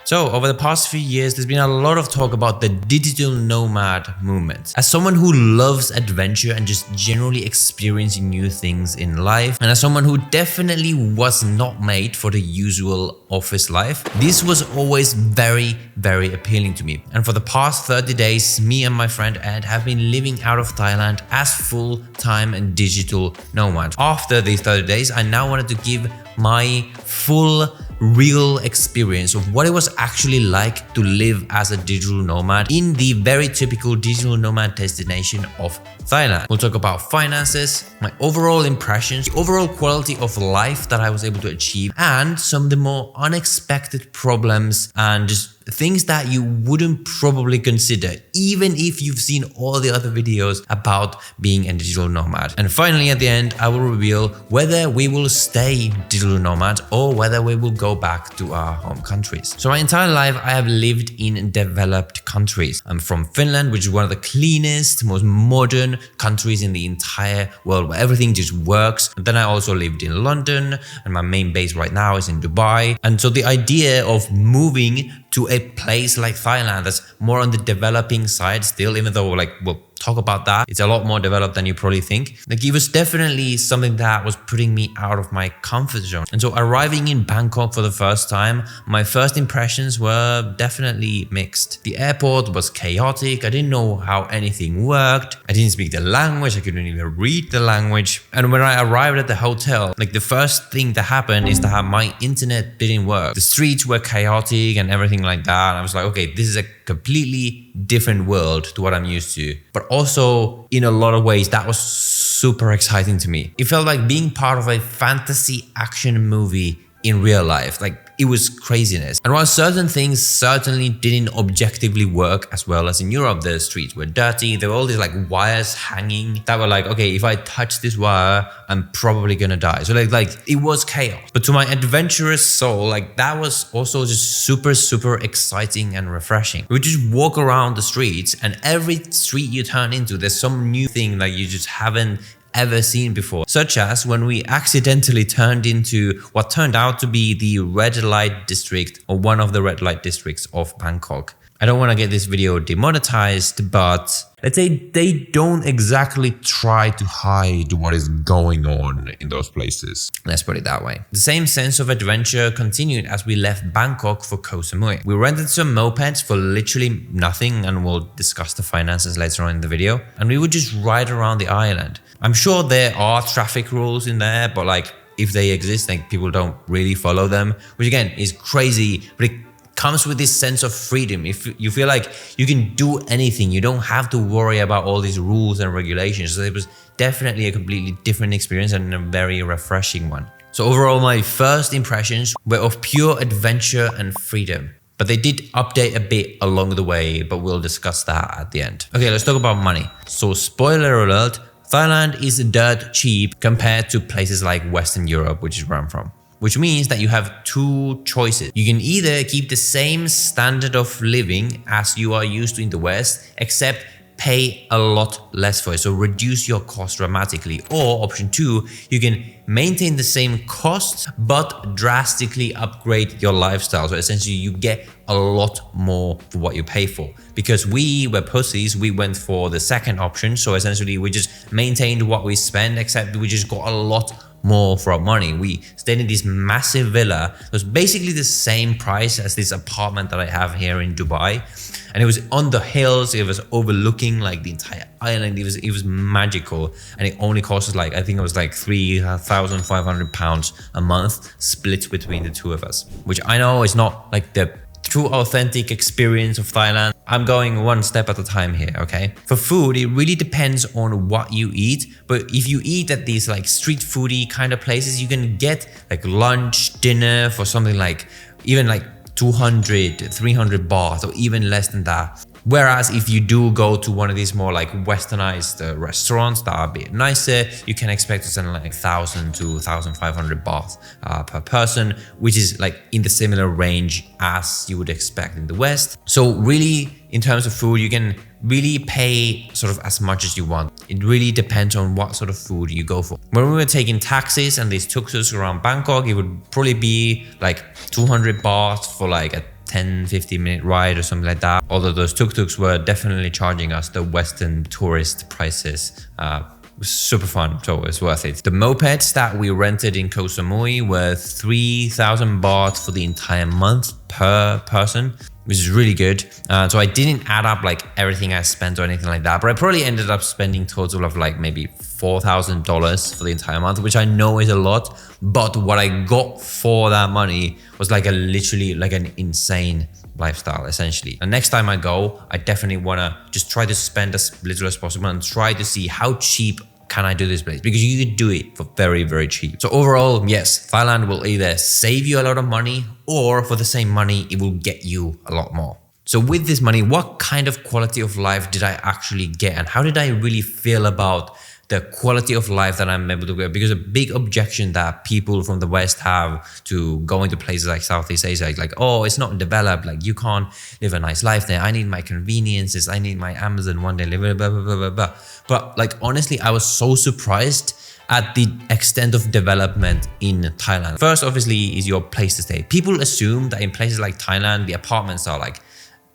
So over the past few years, there's been a lot of talk about the digital nomad movement. As someone who loves adventure and just generally experiencing new things in life, and as someone who definitely was not made for the usual office life, this was always very appealing to me. And for the past 30 days, me and my friend Ed have been living out of Thailand as full-time digital nomads. After these 30 days, I now wanted to give my full real experience of what it was actually like to live as a digital nomad in the very typical digital nomad destination of Thailand. We'll talk about finances, my overall impressions, the overall quality of life that I was able to achieve, and some of the more unexpected problems and just things that you wouldn't probably consider, even if you've seen all the other videos about being a digital nomad. And finally, at the end, I will reveal whether we will stay digital nomads or whether we will go back to our home countries. So my entire life, I have lived in developed countries. I'm from Finland, which is one of the cleanest, most modern countries in the entire world, where everything just works. And then I also lived in London, and my main base right now is in Dubai. And so the idea of moving to a place like Thailand that's more on the developing side still, even though we'll talk about that, it's a lot more developed than you probably think. It was definitely something that was putting me out of my comfort zone. And so arriving in Bangkok for the first time, my first impressions were definitely mixed. The airport was chaotic. I didn't know how anything worked. I didn't speak the language. I couldn't even read the language. And when I arrived at the hotel, the first thing that happened is that my internet didn't work. The streets were chaotic and everything like that. And I was like, okay, this is a completely different world to what I'm used to. But also, in a lot of ways, that was super exciting to me. It felt like being part of a fantasy action movie in real life. It was craziness. And while certain things certainly didn't objectively work as well as in Europe, the streets were dirty. There were all these wires hanging that were okay, if I touch this wire, I'm probably gonna die. So it was chaos. But to my adventurous soul, that was also just super exciting and refreshing. We would just walk around the streets, and every street you turn into, there's some new thing that you just haven't ever seen before, such as when we accidentally turned into what turned out to be the red light district, or one of the red light districts of Bangkok. I don't want to get this video demonetized, but let's say they don't exactly try to hide what is going on in those places. Let's put it that way. The same sense of adventure continued as we left Bangkok for Koh Samui. We rented some mopeds for literally nothing, and we'll discuss the finances later on in the video. And we would just ride around the island. I'm sure there are traffic rules in there, but if they exist, people don't really follow them, which again is crazy, but it comes with this sense of freedom. If you feel like you can do anything, you don't have to worry about all these rules and regulations. So it was definitely a completely different experience and a very refreshing one. So overall, my first impressions were of pure adventure and freedom. But they did update a bit along the way, but we'll discuss that at the end. Okay, let's talk about money. So spoiler alert, Thailand is dirt cheap compared to places like Western Europe, which is where I'm from. Which means that you have two choices. You can either keep the same standard of living as you are used to in the West, except pay a lot less for it, so reduce your cost dramatically. Or option two, you can maintain the same costs but drastically upgrade your lifestyle. So essentially you get a lot more for what you pay for. Because we were pussies, we went for the second option. So essentially we just maintained what we spend, except we just got a lot more for our money. We stayed in this massive villa. It was basically the same price as this apartment that I have here in Dubai. And it was on the hills, it was overlooking the entire island. It was magical. And it only cost us I think it was £3,500 a month split between the two of us. Which I know is not the true authentic experience of Thailand. I'm going one step at a time here, okay? For food, it really depends on what you eat. But if you eat at these street foodie kind of places, you can get lunch, dinner for something even 200, 300 baht or even less than that. Whereas if you do go to one of these more westernized restaurants that are a bit nicer, you can expect to spend 1,000 to 1,500 baht per person, which is in the similar range as you would expect in the West. So really, in terms of food, you can really pay sort of as much as you want. It really depends on what sort of food you go for. When we were taking taxis and these tuk-tuks around Bangkok, it would probably be 200 baht for a 10-15 minute ride or something like that. Although those tuk-tuks were definitely charging us the Western tourist prices. It was super fun, so it was worth it. The mopeds that we rented in Koh Samui were 3,000 baht for the entire month per person, which is really good. So I didn't add up like everything I spent or anything like that, but I probably ended up spending total of like maybe $4,000 for the entire month, which I know is a lot, but what I got for that money was like literally like an insane lifestyle essentially. And next time I go, I definitely want to just try to spend as little as possible and try to see how cheap can I do this place, because you could do it for very, very cheap. So overall, yes, Thailand will either save you a lot of money, or for the same money, it will get you a lot more. So with this money, what kind of quality of life did I actually get, and how did I really feel about the quality of life that I'm able to get? Because a big objection that people from the West have to going to places like Southeast Asia, like, oh, it's not developed, like you can't live a nice life there. I need my conveniences. I need my Amazon one day, blah, blah, blah, blah, blah, blah. But like, honestly, I was so surprised at the extent of development in Thailand. First, obviously, is your place to stay. People assume that in places like Thailand, the apartments are like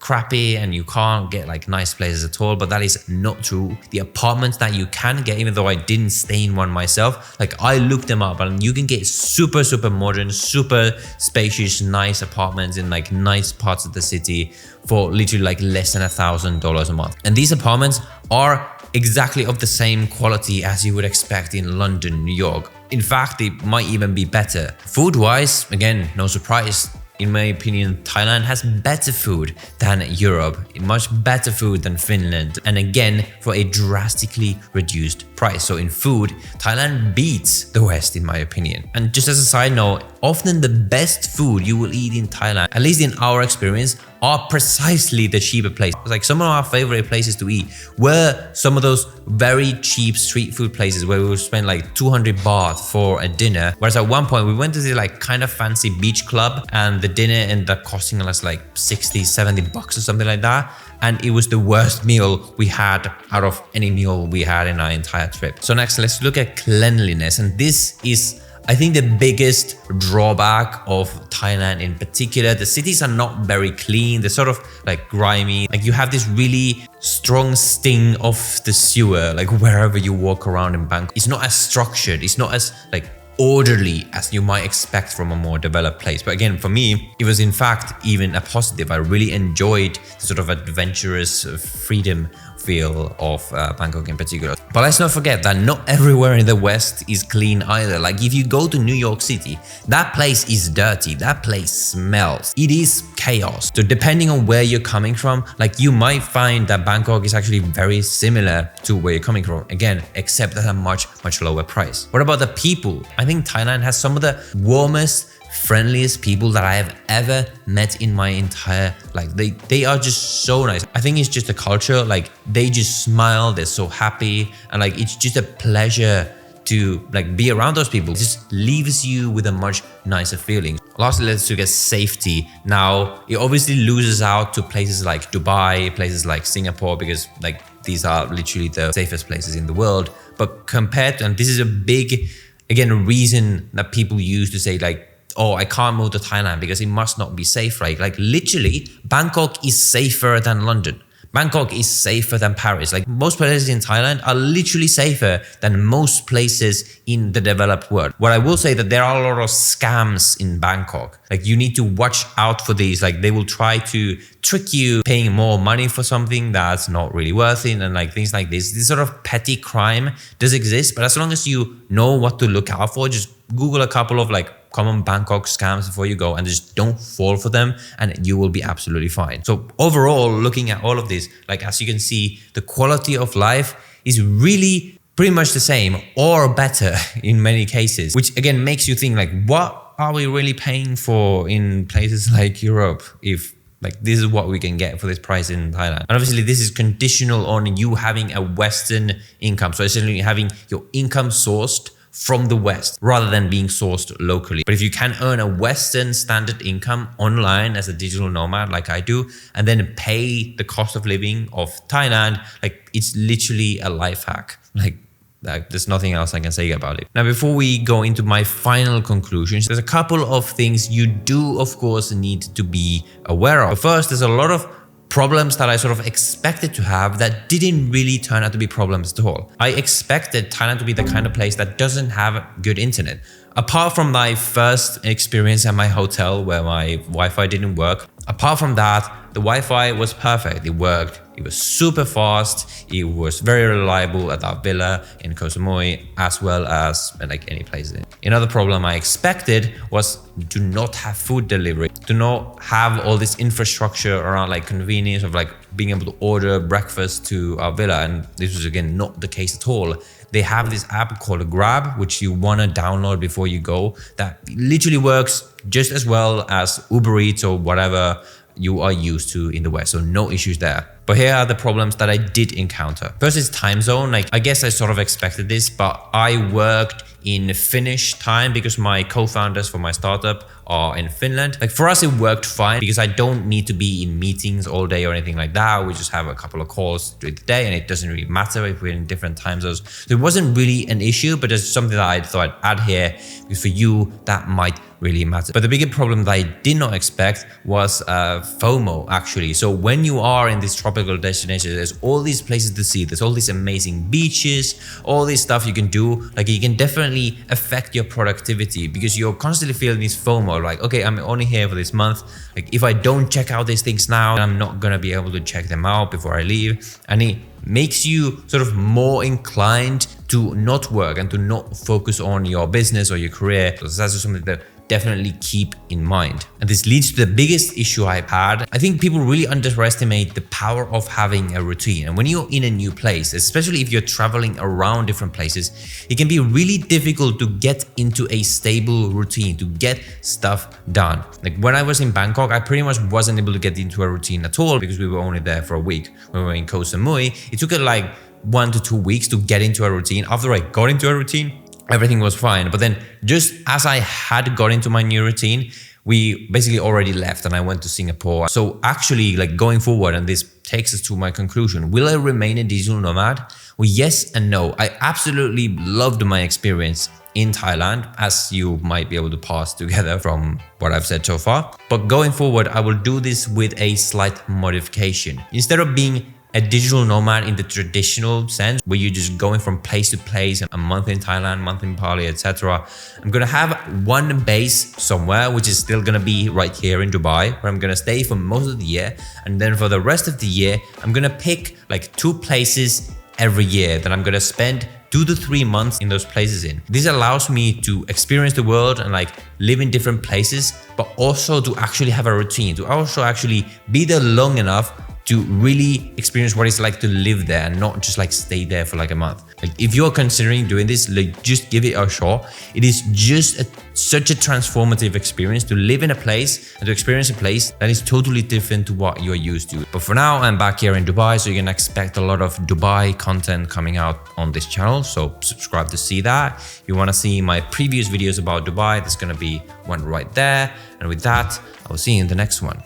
crappy and you can't get like nice places at all, but that is not true. The apartments that you can get, even though I didn't stay in one myself, like I looked them up and you can get super, super modern, super spacious, nice apartments in like nice parts of the city for literally like less than $1,000 a month. And these apartments are exactly of the same quality as you would expect in London, New York. In fact, they might even be better. Food-wise, again, no surprise. In my opinion, Thailand has better food than Europe, much better food than Finland, and again, for a drastically reduced price. So in food, Thailand beats the West in my opinion. And just as a side note, often the best food you will eat in Thailand, at least in our experience, are precisely the cheaper places. Like some of our favorite places to eat were some of those very cheap street food places where we would spend like 200 baht for a dinner. Whereas at one point we went to the like kind of fancy beach club and the dinner ended up costing us like 60, 70 bucks or something like that. And it was the worst meal we had out of any meal we had in our entire trip. So next, let's look at cleanliness. And this is, I think, the biggest drawback of Thailand in particular. The cities are not very clean. They're sort of like grimy. Like you have this really strong sting of the sewer, like wherever you walk around in Bangkok. It's not as structured. It's not as like orderly as you might expect from a more developed place. But again, for me, it was in fact even a positive. I really enjoyed the sort of adventurous freedom feel of Bangkok in particular. But let's not forget that not everywhere in the West is clean either. Like if you go to New York City, that place is dirty, that place smells, it is chaos. So depending on where you're coming from, like you might find that Bangkok is actually very similar to where you're coming from, again, except at a much, much lower price. What about the people? I think Thailand has some of the warmest, friendliest people that I have ever met in my entire life. They are just so nice. I think it's just a culture, like they just smile, they're so happy, and like it's just a pleasure to like be around those people. It just leaves you with a much nicer feeling. Lastly, let's look at safety. Now, it obviously loses out to places like Dubai, places like Singapore, because like these are literally the safest places in the world. But compared to, and this is a big, again, reason that people use to say like, oh, I can't move to Thailand because it must not be safe, right? Like literally, Bangkok is safer than London. Bangkok is safer than Paris. Like most places in Thailand are literally safer than most places in the developed world. What I will say that there are a lot of scams in Bangkok. Like you need to watch out for these. Like they will try to trick you paying more money for something that's not really worth it, and like things like this. This sort of petty crime does exist, but as long as you know what to look out for, just Google a couple of like common Bangkok scams before you go and just don't fall for them and you will be absolutely fine. So overall, looking at all of this, like as you can see, the quality of life is really pretty much the same or better in many cases, which again makes you think like, what are we really paying for in places like Europe if like this is what we can get for this price in Thailand? And obviously this is conditional on you having a Western income. So essentially having your income sourced from the West rather than being sourced locally. But if you can earn a Western standard income online as a digital nomad like I do, and then pay the cost of living of Thailand, like it's literally a life hack. Like Like, there's nothing else I can say about it. Now, before we go into my final conclusions, there's a couple of things you do, of course, need to be aware of. But first, there's a lot of problems that I sort of expected to have that didn't really turn out to be problems at all. I expected Thailand to be the kind of place that doesn't have good internet. Apart from my first experience at my hotel where my Wi-Fi didn't work, apart from that, the Wi-Fi was perfect. It worked. It was super fast. It was very reliable at our villa in Koh Samui, as well as like any place. Another problem I expected was to not have food delivery, to not have all this infrastructure around like convenience of like being able to order breakfast to our villa. And this was again not the case at all. They have this app called Grab, which you want to download before you go, that literally works just as well as Uber Eats or whatever you are used to in the West. So no issues there. But here are the problems that I did encounter. First is time zone. Like, I guess I sort of expected this, but I worked in Finnish time because my co-founders for my startup are in Finland. Like, for us, it worked fine because I don't need to be in meetings all day or anything like that. We just have a couple of calls during the day and it doesn't really matter if we're in different time zones. So it wasn't really an issue, but it's something that I thought I'd add here because for you, that might really matter. But the bigger problem that I did not expect was FOMO, actually. So when you are in these tropical destinations, there's all these places to see. There's all these amazing beaches, all this stuff you can do. Like, you can definitely affect your productivity because you're constantly feeling this FOMO. Like, okay, I'm only here for this month. Like, if I don't check out these things now, I'm not gonna be able to check them out before I leave. And it makes you sort of more inclined to not work and to not focus on your business or your career. So that's just something that definitely keep in mind. And this leads to the biggest issue I've had. I think people really underestimate the power of having a routine. And when you're in a new place, especially if you're traveling around different places, it can be really difficult to get into a stable routine, to get stuff done. Like, when I was in Bangkok, I pretty much wasn't able to get into a routine at all because we were only there for a week. When we were in Koh Samui, it took like 1 to 2 weeks to get into a routine. After I got into a routine, everything was fine. But then just as I had got into my new routine, we basically already left and I went to Singapore. So actually, like, going forward, and this takes us to my conclusion, will I remain a digital nomad? Well, yes and no. I absolutely loved my experience in Thailand, as you might be able to parse together from what I've said so far. But going forward, I will do this with a slight modification. Instead of being a digital nomad in the traditional sense, where you're just going from place to place, a month in Thailand, a month in Bali, etc. I'm gonna have one base somewhere, which is still gonna be right here in Dubai, where I'm gonna stay for most of the year. And then for the rest of the year, I'm gonna pick like 2 places every year that I'm gonna spend 2 to 3 months in those places in. This allows me to experience the world and like live in different places, but also to actually have a routine, to also actually be there long enough to really experience what it's like to live there and not just like stay there for like a month. Like, if you're considering doing this, like, just give it a shot. It is just such a transformative experience to live in a place and to experience a place that is totally different to what you're used to. But for now, I'm back here in Dubai, so you can expect a lot of Dubai content coming out on this channel. So subscribe to see that. If you want to see my previous videos about Dubai, there's going to be one right there. And with that, I will see you in the next one.